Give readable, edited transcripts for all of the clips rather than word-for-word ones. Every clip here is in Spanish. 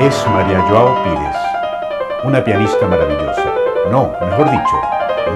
Es María Joao Pires, una pianista maravillosa. No, mejor dicho,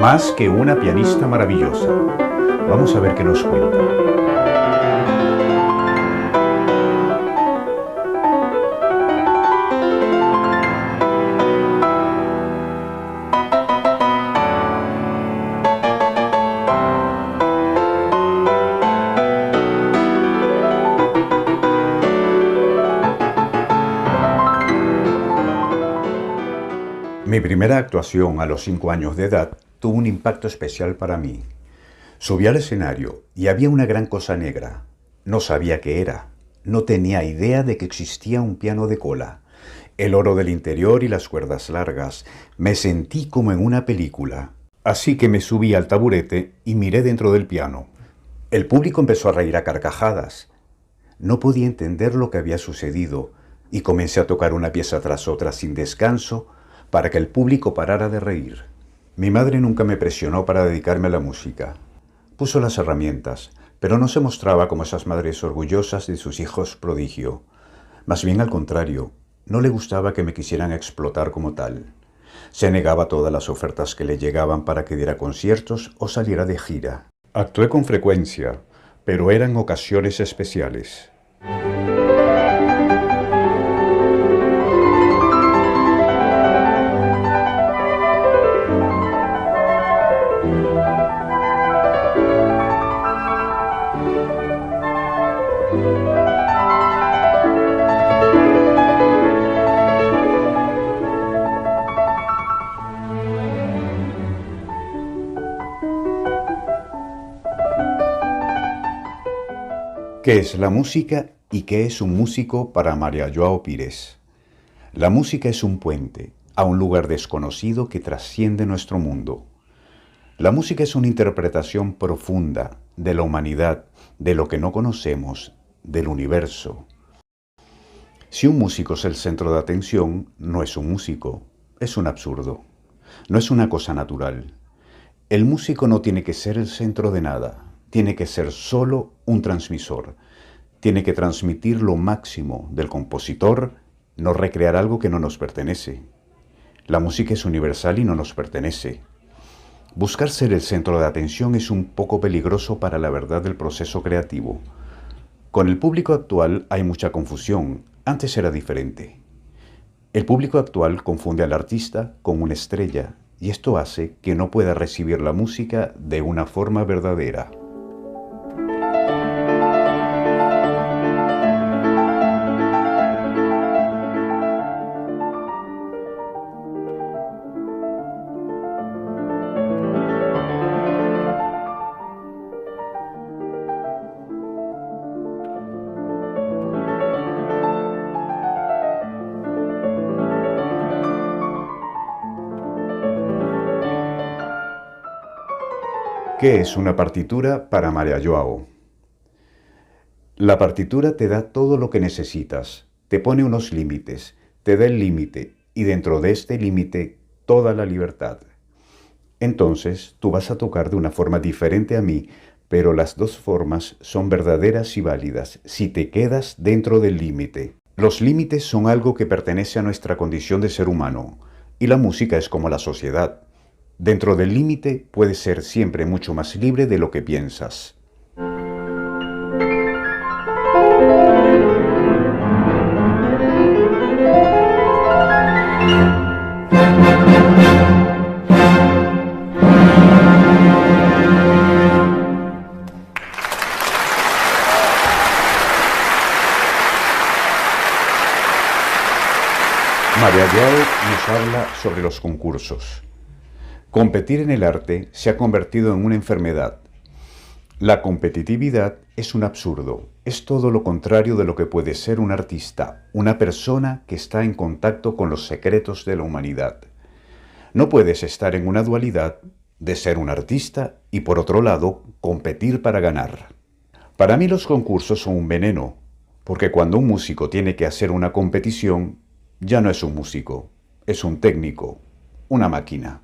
más que una pianista maravillosa. Vamos a ver qué nos cuenta. Mi primera actuación a los 5 años de edad tuvo un impacto especial para mí. Subí al escenario y había una gran cosa negra. No sabía qué era. No tenía idea de que existía un piano de cola. El oro del interior y las cuerdas largas. Me sentí como en una película. Así que me subí al taburete y miré dentro del piano. El público empezó a reír a carcajadas. No podía entender lo que había sucedido y comencé a tocar una pieza tras otra sin descanso para que el público parara de reír. Mi madre nunca me presionó para dedicarme a la música. Puso las herramientas, pero no se mostraba como esas madres orgullosas de sus hijos prodigio. Más bien al contrario, no le gustaba que me quisieran explotar como tal. Se negaba a todas las ofertas que le llegaban para que diera conciertos o saliera de gira. Actué con frecuencia, pero eran ocasiones especiales. ¿Qué es la música y qué es un músico para María Joao Pires? La música es un puente a un lugar desconocido que trasciende nuestro mundo. La música es una interpretación profunda de la humanidad, de lo que no conocemos, del universo. Si un músico es el centro de atención, no es un músico, es un absurdo. No es una cosa natural. El músico no tiene que ser el centro de nada. Tiene que ser solo un transmisor. Tiene que transmitir lo máximo del compositor, no recrear algo que no nos pertenece. La música es universal y no nos pertenece. Buscar ser el centro de atención es un poco peligroso para la verdad del proceso creativo. Con el público actual hay mucha confusión. Antes era diferente. El público actual confunde al artista con una estrella y esto hace que no pueda recibir la música de una forma verdadera. ¿Qué es una partitura para María Joao? La partitura te da todo lo que necesitas, te pone unos límites, te da el límite y dentro de este límite toda la libertad. Entonces tú vas a tocar de una forma diferente a mí, pero las dos formas son verdaderas y válidas si te quedas dentro del límite. Los límites son algo que pertenece a nuestra condición de ser humano y la música es como la sociedad. Dentro del límite puedes ser siempre mucho más libre de lo que piensas. María Joao nos habla sobre los concursos. Competir en el arte se ha convertido en una enfermedad. La competitividad es un absurdo, es todo lo contrario de lo que puede ser un artista, una persona que está en contacto con los secretos de la humanidad. No puedes estar en una dualidad de ser un artista y por otro lado competir para ganar. Para mí los concursos son un veneno, porque cuando un músico tiene que hacer una competición, ya no es un músico, es un técnico, una máquina.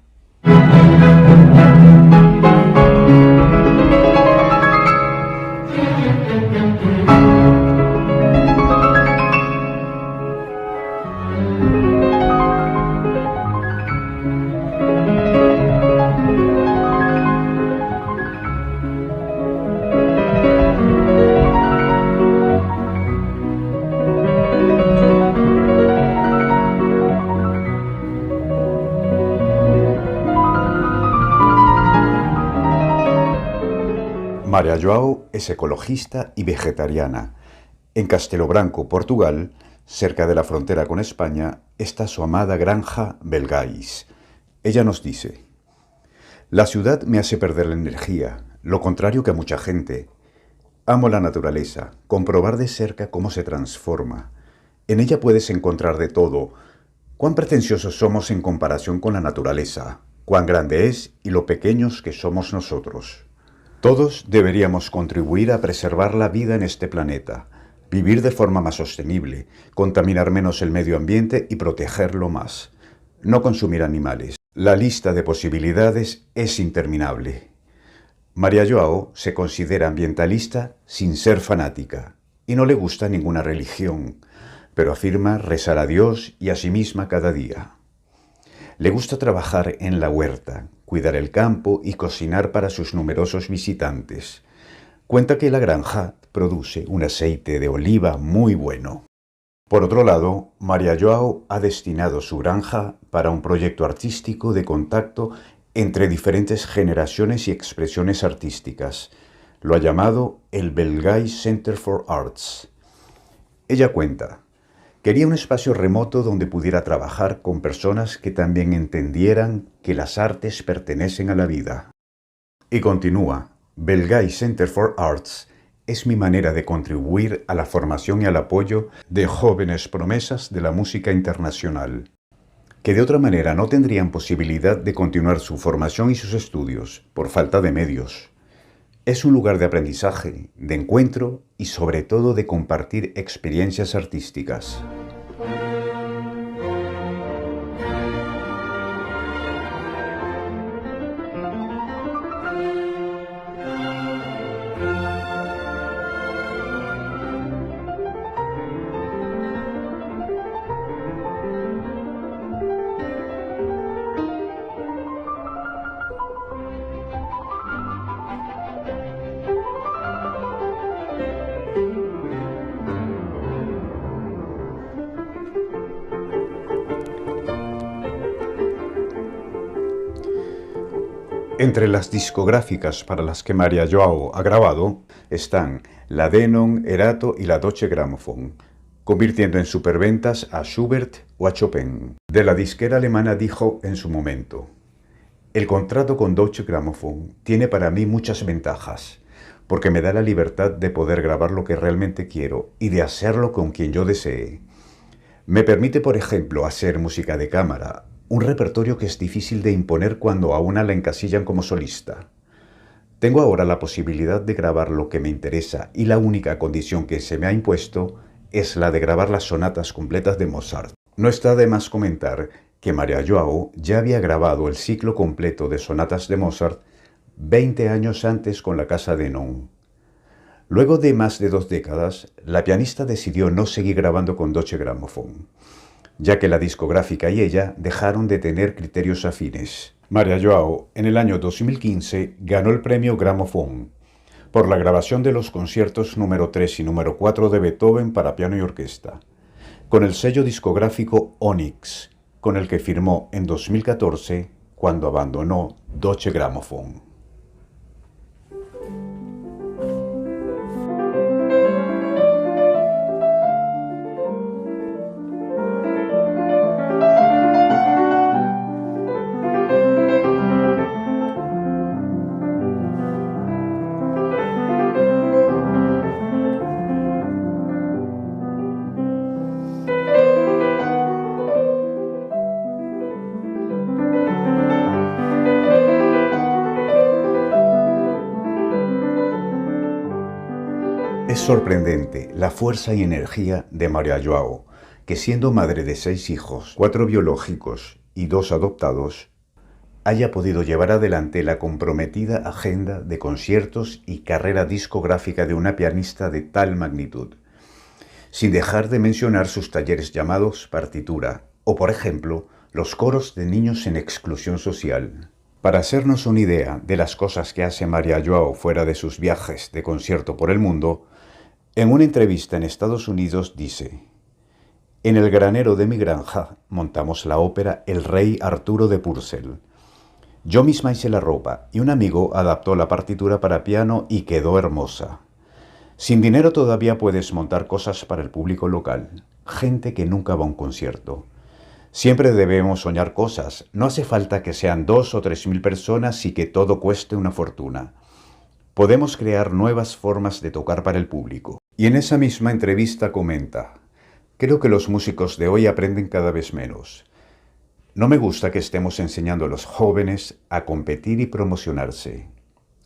Maria João es ecologista y vegetariana. En Castelo Branco, Portugal, cerca de la frontera con España, está su amada granja Belgais. Ella nos dice: la ciudad me hace perder la energía, lo contrario que a mucha gente. Amo la naturaleza, comprobar de cerca cómo se transforma. En ella puedes encontrar de todo. Cuán pretenciosos somos en comparación con la naturaleza, cuán grande es y lo pequeños que somos nosotros. Todos deberíamos contribuir a preservar la vida en este planeta, vivir de forma más sostenible, contaminar menos el medio ambiente y protegerlo más. No consumir animales. La lista de posibilidades es interminable. Maria João se considera ambientalista sin ser fanática y no le gusta ninguna religión, pero afirma rezar a Dios y a sí misma cada día. Le gusta trabajar en la huerta, cuidar el campo y cocinar para sus numerosos visitantes. Cuenta que la granja produce un aceite de oliva muy bueno. Por otro lado, Maria João ha destinado su granja para un proyecto artístico de contacto entre diferentes generaciones y expresiones artísticas. Lo ha llamado el Belgais Center for Arts. Ella cuenta: quería un espacio remoto donde pudiera trabajar con personas que también entendieran que las artes pertenecen a la vida. Y continúa: Belgais Center for Arts es mi manera de contribuir a la formación y al apoyo de jóvenes promesas de la música internacional, que de otra manera no tendrían posibilidad de continuar su formación y sus estudios por falta de medios. Es un lugar de aprendizaje, de encuentro y sobre todo de compartir experiencias artísticas. Entre las discográficas para las que Maria João ha grabado están la Denon, Erato y la Deutsche Grammophon, convirtiendo en superventas a Schubert o a Chopin. De la disquera alemana dijo en su momento: el contrato con Deutsche Grammophon tiene para mí muchas ventajas, porque me da la libertad de poder grabar lo que realmente quiero y de hacerlo con quien yo desee. Me permite, por ejemplo, hacer música de cámara, un repertorio que es difícil de imponer cuando a una la encasillan como solista. Tengo ahora la posibilidad de grabar lo que me interesa y la única condición que se me ha impuesto es la de grabar las sonatas completas de Mozart. No está de más comentar que Maria João ya había grabado el ciclo completo de sonatas de Mozart 20 años antes con la casa Denon. Luego de más de 2 décadas, la pianista decidió no seguir grabando con Deutsche Grammophon, ya que la discográfica y ella dejaron de tener criterios afines. Maria João, en el año 2015, ganó el premio Gramophone por la grabación de los conciertos número 3 y número 4 de Beethoven para piano y orquesta, con el sello discográfico Onyx, con el que firmó en 2014 cuando abandonó Deutsche Grammophon. Es sorprendente la fuerza y energía de Maria João, que siendo madre de 6 hijos, 4 biológicos y 2 adoptados, haya podido llevar adelante la comprometida agenda de conciertos y carrera discográfica de una pianista de tal magnitud, sin dejar de mencionar sus talleres llamados partitura, o por ejemplo, los coros de niños en exclusión social. Para hacernos una idea de las cosas que hace María Joao fuera de sus viajes de concierto por el mundo, en una entrevista en Estados Unidos dice: «En el granero de mi granja montamos la ópera El Rey Arturo de Purcell. Yo misma hice la ropa y un amigo adaptó la partitura para piano y quedó hermosa. Sin dinero todavía puedes montar cosas para el público local, gente que nunca va a un concierto. Siempre debemos soñar cosas, no hace falta que sean 2 o 3 mil personas y que todo cueste una fortuna. Podemos crear nuevas formas de tocar para el público». Y en esa misma entrevista comenta: «Creo que los músicos de hoy aprenden cada vez menos. No me gusta que estemos enseñando a los jóvenes a competir y promocionarse.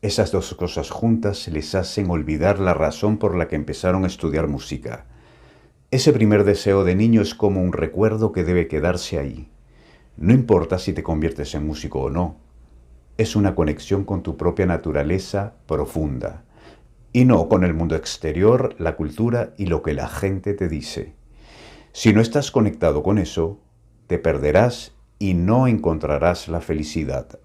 Esas dos cosas juntas les hacen olvidar la razón por la que empezaron a estudiar música. Ese primer deseo de niño es como un recuerdo que debe quedarse ahí. No importa si te conviertes en músico o no. Es una conexión con tu propia naturaleza profunda, y no con el mundo exterior, la cultura y lo que la gente te dice. Si no estás conectado con eso, te perderás y no encontrarás la felicidad».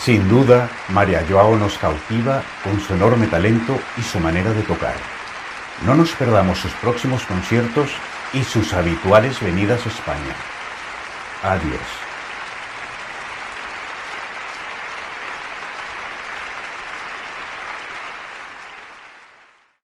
Sin duda, María Joao nos cautiva con su enorme talento y su manera de tocar. No nos perdamos sus próximos conciertos y sus habituales venidas a España. Adiós.